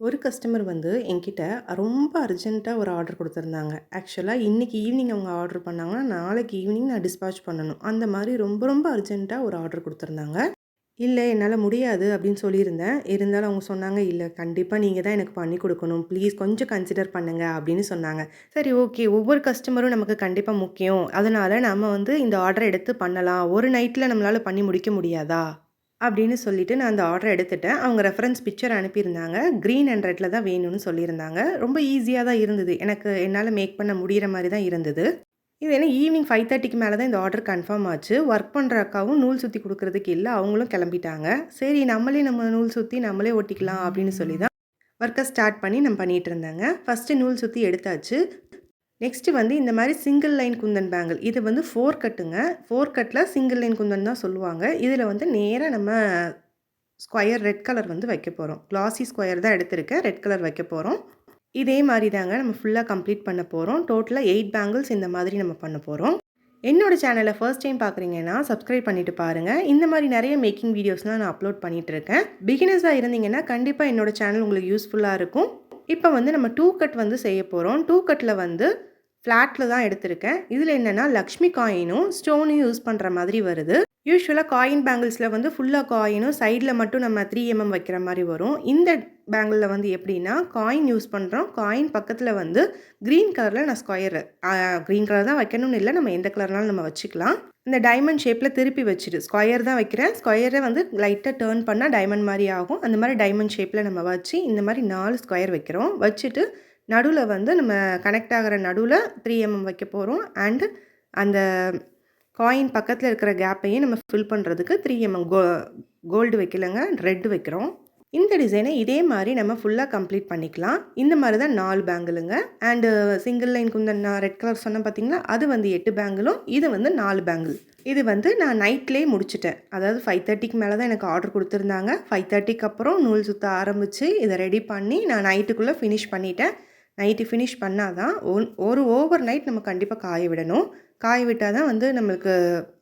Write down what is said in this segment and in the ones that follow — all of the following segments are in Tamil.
ஒரு கஸ்டமர் வந்து என்கிட்ட ரொம்ப அர்ஜென்ட்டா ஒரு ஆர்டர் குடுத்துருந்தாங்க. ஆக்சுவலா இன்னைக்கு ஈவினிங் அவங்க ஆர்டர் பண்ணாங்கன்னா, நாளைக்கு ஈவினிங் நான் டிஸ்பேட்ச் பண்ணணும். அந்த மாரி ரொம்ப ரொம்ப அர்ஜென்ட்டா ஒரு ஆர்டர் குடுத்துருந்தாங்க. "இல்ல என்னால முடியாது" அப்படின்னு சொல்லியிருந்தேன். இருந்தாலும் அவங்க சொன்னாங்க, "இல்ல கண்டிப்பா நீங்க தான் எனக்கு பண்ணி குடுக்கணும். ப்ளீஸ் கொஞ்சம் கன்சிடர் பண்ணுங்க" அப்படின்னு சொன்னாங்க. சரி ஓகே. ஒவ்வொரு கஸ்டமரும் நமக்கு கண்டிப்பா முக்கியம். அதனால நம்ம வந்து இந்த ஆர்டர எடுத்து பண்ணலாம். ஒரு நைட்ல நம்மளால பண்ணி முடிக்க முடியாதா? அப்படின்னு சொல்லிட்டு நான் அந்த ஆர்டர எடுத்துட்டேன். அவங்க ரெஃபரன்ஸ் பிக்சர் அனுப்பியிருந்தாங்க. கிரீன் அண்ட் ரெட்ல தான் வேணும்னு சொல்லியிருந்தாங்க. ரொம்ப ஈஸியா தான் இருந்தது. என்னால மேக் பண்ண முடியிற மாரி தான் இருந்தது. இது என்ன ஈவினிங் 5:30க்கு மேல தான் இந்த ஆர்டர் கன்ஃபார்ம் ஆச்சு. ஒர்க் பண்ற அக்காவும் நூல் சுத்தி குடுக்குறதுக்கு இல்ல. அவங்களும் கெளம்பிட்டாங்க. சரி நம்ம நூல் சுத்தி நம்மளே ஒட்டிக்கலாம் அப்படின்னு சொல்லி தான் ஒர்க்க ஸ்டார்ட் பண்ணி நான் பண்ணிட்டு இருந்தேங்க. ஃபர்ஸ்ட்டு நூல் சுத்தி எடுத்தாச்சு. நெக்ஸ்ட்டு வந்து இந்த மாரி சிங்கிள் லைன் குந்தன் பேங்கிள். இது வந்து 4 கட்டுங்க. 4 கட்ல சிங்கிள் லைன் குந்தன் தான் சொல்லுவாங்க. இதில வந்து நேரா நம்ம ஸ்கொயர் ரெட் கலர் வந்து வைக்க போறோம். கிளாசி ஸ்கொயர் தான் எடுத்திருக்கேன். ரெட் கலர் வைக்க போறோம். இதே மாரி தாங்க நம்ம ஃபுல்லா கம்ப்ளீட் பண்ண போறோம். டோட்டலா 8 பேங்கிள்ஸ் இந்த மாதிரி நம்ம பண்ண போறோம். என்னோட சேனல ஃபர்ஸ்ட் டைம் பார்க்குறீங்கன்னா, சப்ஸ்கிரைப் பண்ணிட்டு பாருங்க. இந்த மாரி நெறைய மேக்கிங் வீடியோஸ்லாம் நான் அப்லோட் பண்ணிட்டு இருக்கேன். பிகினர்ஸா இருந்தீங்கன்னா, கண்டிப்பா என்னோட சேனல் உங்களுக்கு யூஸ்ஃபுல்லா இருக்கும். இப்ப வந்து நம்ம 2 கட் வந்து செய்ய போறோம். 2 கட்ல வந்து ஃப்ளாட்ல தான் எடுத்திருக்கேன். இதில என்னன்னா, லக்ஷ்மி காயினும், ஸ்டோனும் யூஸ் பண்ற மாதிரி வருது. யூசுவலா காயின் பேங்கிள்ஸ்ல வந்து ஃபுல்லா காயினும், சைட்ல மட்டும் நம்ம 3 வைக்கிற மாரி வரும். இந்த பேங்கிள்ல வந்து எப்படின்னா, காயின் யூஸ் பண்றோம். காயின் பக்கத்துல வந்து கிரீன் கலர்ல நான் ஸ்கொயர் கிரீன் கலர் தான் வைக்கணும்னு இல்ல. நம்ம எந்த கலர்னாலும் நம்ம வச்சுக்கலாம். இந்த டைமண்ட் ஷேப்ல திருப்பி வச்சுட்டு ஸ்கொயர் தான் வைக்கிறேன். ஸ்கொயர வந்து லைட்டா டர்ன் பண்ணா டைமண்ட் மாரி ஆகும். அந்த மாரி டைமண்ட் ஷேப்ல நம்ம வச்சு, இந்த மாரி 4 ஸ்கொயர் வைக்கிறோம். வச்சுட்டு நடுவுல வந்து நம்ம கனெக்ட் ஆகுற நடுவுல 3 வைக்க போறோம். அண்ட் அந்த காயின் பக்கத்துல இருக்கிற கேப்பையும் நம்ம ஃபில் பண்றதுக்கு 3 கோல்டு வைக்கலங்க. ரெட் வைக்கிறோம். இந்த டிசைனை இதே மாரி நம்ம ஃபுல்லா கம்ப்ளீட் பண்ணிக்கலாம். இந்த மாரி தான் 4 பேங்கிளுங்க. அண்டு சிங்கிள் லைன் குந்தன் நான் ரெட் கலர் சொன்னேன் பார்த்தீங்களா? அது வந்து 8 பேங்கிளும், இது வந்து 4 பேங்கிள். இது வந்து நான் நைட்லயே முடிச்சுட்டேன். அதாவது 5:30க்கு மேல தான் எனக்கு ஆர்டர் குடுத்துருந்தாங்க. 5:30க்கு அப்புறம் நூல் சுத்த ஆரம்பிச்சு, இத ரெடி பண்ணி நான் நைட்டுக்குள்ள ஃபினிஷ் பண்ணிட்டேன். நைட்டு ஃபினிஷ் பண்ணா தான் ஒரு ஓவர் நைட் நம்ம கண்டிப்பா காய விடணும். காய விட்டா தான் வந்து நம்மளுக்கு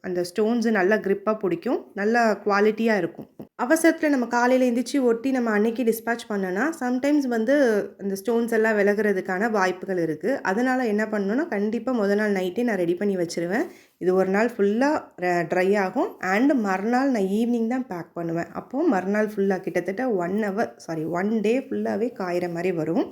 அந்த ஸ்டோன்ஸ் நல்லா கிரிப்பா புடிக்கும். நல்லா குவாலிட்டியா இருக்கும். அவசரத்துல நம்ம காலையில எந்திரிச்சு ஒட்டி நம்ம அன்னைக்கு டிஸ்பேட்ச் பண்ணோம்னா, சம்டைம்ஸ் வந்து இந்த ஸ்டோன்ஸ் எல்லாம் விலகுறதுக்கான வாய்ப்புகள் இருக்கு. அதனால என்ன பண்ணணும்னா, கண்டிப்பா முதல் நாள் நைட்டே நான் ரெடி பண்ணி வச்சுருவேன். இது ஒரு நாள் ஃபுல்லா ட்ரை ஆகும். அண்ட் மறுநாள் நான் ஈவினிங் தான் பேக் பண்ணுவேன். அப்போ மறுநாள் ஃபுல்லா கிட்டத்தட்ட 1 டே ஃபுல்லாவே காயிற மாரி வரும்.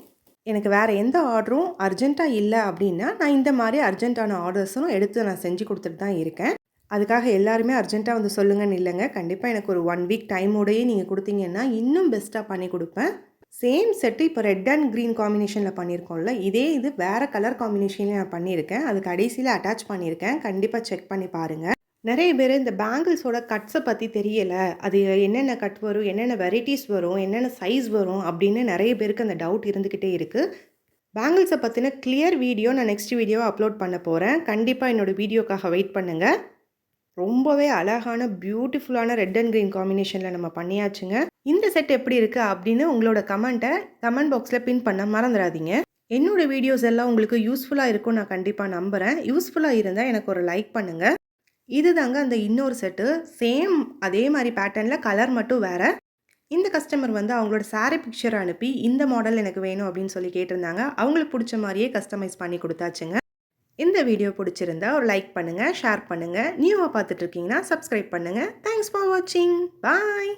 எனக்கு வேறு எந்த ஆர்டரும் அர்ஜென்ட்டாக இல்ல அப்படின்னா, நான் இந்த மாரி அர்ஜென்ட்டான ஆர்டர்ஸும் எடுத்து நான் செஞ்சு குடுத்துட்டு தான் இருக்கேன். அதுக்காக எல்லாருமே அர்ஜென்ட்டா வந்து சொல்லுங்கன்னு இல்லங்க. கண்டிப்பா எனக்கு ஒரு 1 வீக் டைமோடயே நீங்க குடுத்தீங்கன்னா, இன்னும் பெஸ்ட்டா பண்ணி குடுப்பேன். சேம் செட்டு இப்போ ரெட் அண்ட் கிரீன் காம்பினேஷன்ல பண்ணியிருக்கோம்ல, இதே இது வேற கலர் காம்பினேஷன்ல நான் பண்ணியிருக்கேன். அது கடைசியில அட்டாச் பண்ணியிருக்கேன். கண்டிப்பா செக் பண்ணி பாருங்க. நெறைய பேரு இந்த பேங்கிள்ஸோட கட்ஸ பத்தி தெரியல. அது என்னென்ன கட் வரும்? என்னென்ன வெரைட்டீஸ் வரும்? என்னென்ன சைஸ் வரும்? அப்படின்னு நெறைய பேருக்கு அந்த டவுட் இருந்துகிட்டே இருக்கு. பேங்கிள்ஸ பத்தின கிளியர் வீடியோ நான் நெக்ஸ்ட் வீடியோவா அப்லோட் பண்ண போறேன். கண்டிப்பா என்னோட வீடியோக்காக வெயிட் பண்ணுங்க. ரொம்பவே அழகான பியூட்டிஃபுல்லான ரெட் அண்ட் கிரீன் காம்பினேஷன்ல நம்ம பண்ணியாச்சுங்க. இந்த செட் எப்படி இருக்கு? அப்படின்னு உங்களோட கமெண்ட் பாக்ஸ்ல பின் பண்ண மறந்துறாதீங்க. என்னோட வீடியோஸ் எல்லாம் உங்களுக்கு யூஸ்ஃபுல்லா இருக்கும்னு நான் கண்டிப்பா நம்புறேன். யூஸ்ஃபுல்லா இருந்தா எனக்கு ஒரு லைக் பண்ணுங்க. இதுதாங்க அந்த இன்னொரு செட்டு. சேம் அதே மாரி பேட்டர்ன்ல கலர் மட்டும் வேற. இந்த கஸ்டமர் வந்து அவங்களோட சாரி பிக்சர் அனுப்பி, இந்த மாடல் எனக்கு வேணும் அப்படின்னு சொல்லி கேட்டிருந்தாங்க. அவங்களுக்கு புடிச்ச மாரியே கஸ்டமைஸ் பண்ணி குடுத்தாச்சுங்க. இந்த வீடியோ புடிச்சிருந்தா ஒரு லைக் பண்ணுங்க, ஷேர் பண்ணுங்க. நியூவா பார்த்துட்டு இருக்கீங்கன்னா சப்ஸ்கிரைப் பண்ணுங்க. தேங்க்ஸ் ஃபார் வாட்சிங். பாய்.